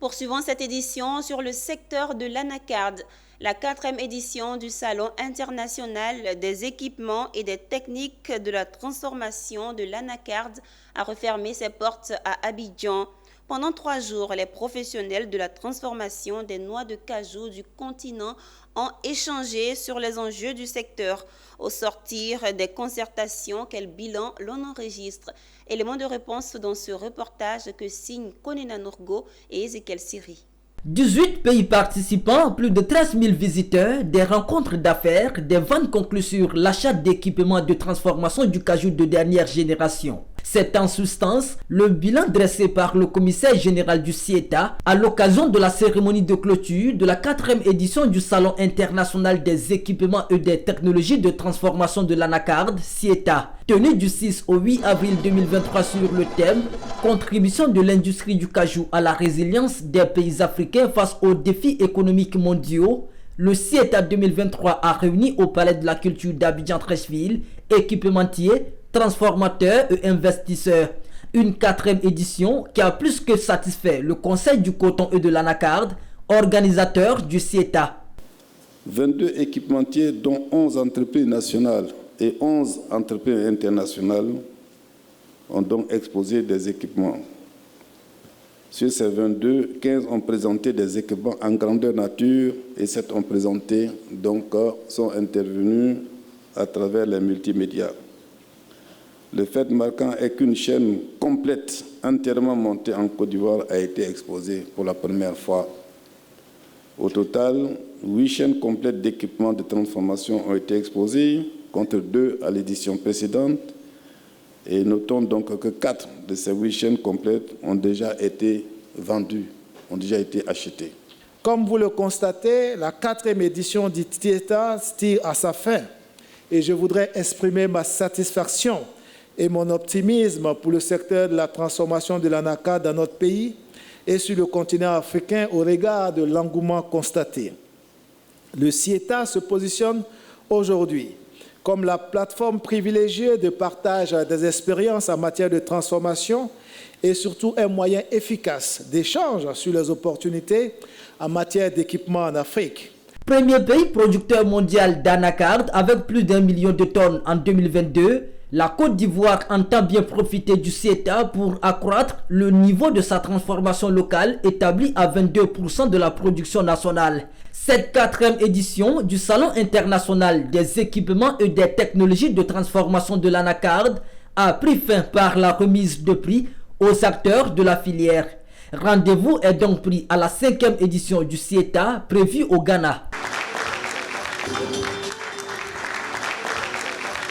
Poursuivons cette édition sur le secteur de l'anacarde. La 4e édition du Salon international des équipements et des techniques de la transformation de l'anacarde a refermé ses portes à Abidjan. Pendant 3 jours, les professionnels de la transformation des noix de cajou du continent ont échangé sur les enjeux du secteur. Au sortir des concertations, quel bilan l'on enregistre? Élément de réponse dans ce reportage que signent Konena Nourgo et Ezekiel Siri. 18 pays participants, plus de 13 000 visiteurs, des rencontres d'affaires, des ventes conclues sur l'achat d'équipements de transformation du cajou de dernière génération. C'est en substance le bilan dressé par le commissaire général du CIETA à l'occasion de la cérémonie de clôture de la 4e édition du Salon international des équipements et des technologies de transformation de l'anacarde, CIETA, tenu du 6 au 8 avril 2023 sur le thème « Contribution de l'industrie du cajou à la résilience des pays africains face aux défis économiques mondiaux ». Le CIETA 2023 a réuni au Palais de la Culture d'Abidjan-Treichville équipementiers, transformateurs et investisseurs. Une 4e édition qui a plus que satisfait le Conseil du coton et de l'anacarde, organisateur du CIETA. 22 équipementiers, dont 11 entreprises nationales et 11 entreprises internationales, ont donc exposé des équipements. Sur ces 22, 15 ont présenté des équipements en grandeur nature et 7 ont présenté, donc sont intervenus à travers les multimédias. Le fait marquant est qu'une chaîne complète, entièrement montée en Côte d'Ivoire, a été exposée pour la première fois. Au total, 8 chaînes complètes d'équipements de transformation ont été exposées, contre 2 à l'édition précédente. Et notons donc que 4 de ces 8 chaînes complètes ont déjà été vendues, ont déjà été achetées. Comme vous le constatez, la 4e édition du CIETA tire à sa fin. Et je voudrais exprimer ma satisfaction et mon optimisme pour le secteur de la transformation de l'anacarde dans notre pays et sur le continent africain au regard de l'engouement constaté. Le CIETA se positionne aujourd'hui comme la plateforme privilégiée de partage des expériences en matière de transformation et surtout un moyen efficace d'échange sur les opportunités en matière d'équipement en Afrique. Premier pays producteur mondial d'anacarde avec plus d'1 million de tonnes en 2022, la Côte d'Ivoire entend bien profiter du CIETA pour accroître le niveau de sa transformation locale établi à 22% de la production nationale. Cette 4e édition du Salon international des équipements et des technologies de transformation de l'anacarde a pris fin par la remise de prix aux acteurs de la filière. Rendez-vous est donc pris à la 5e édition du CIETA prévue au Ghana.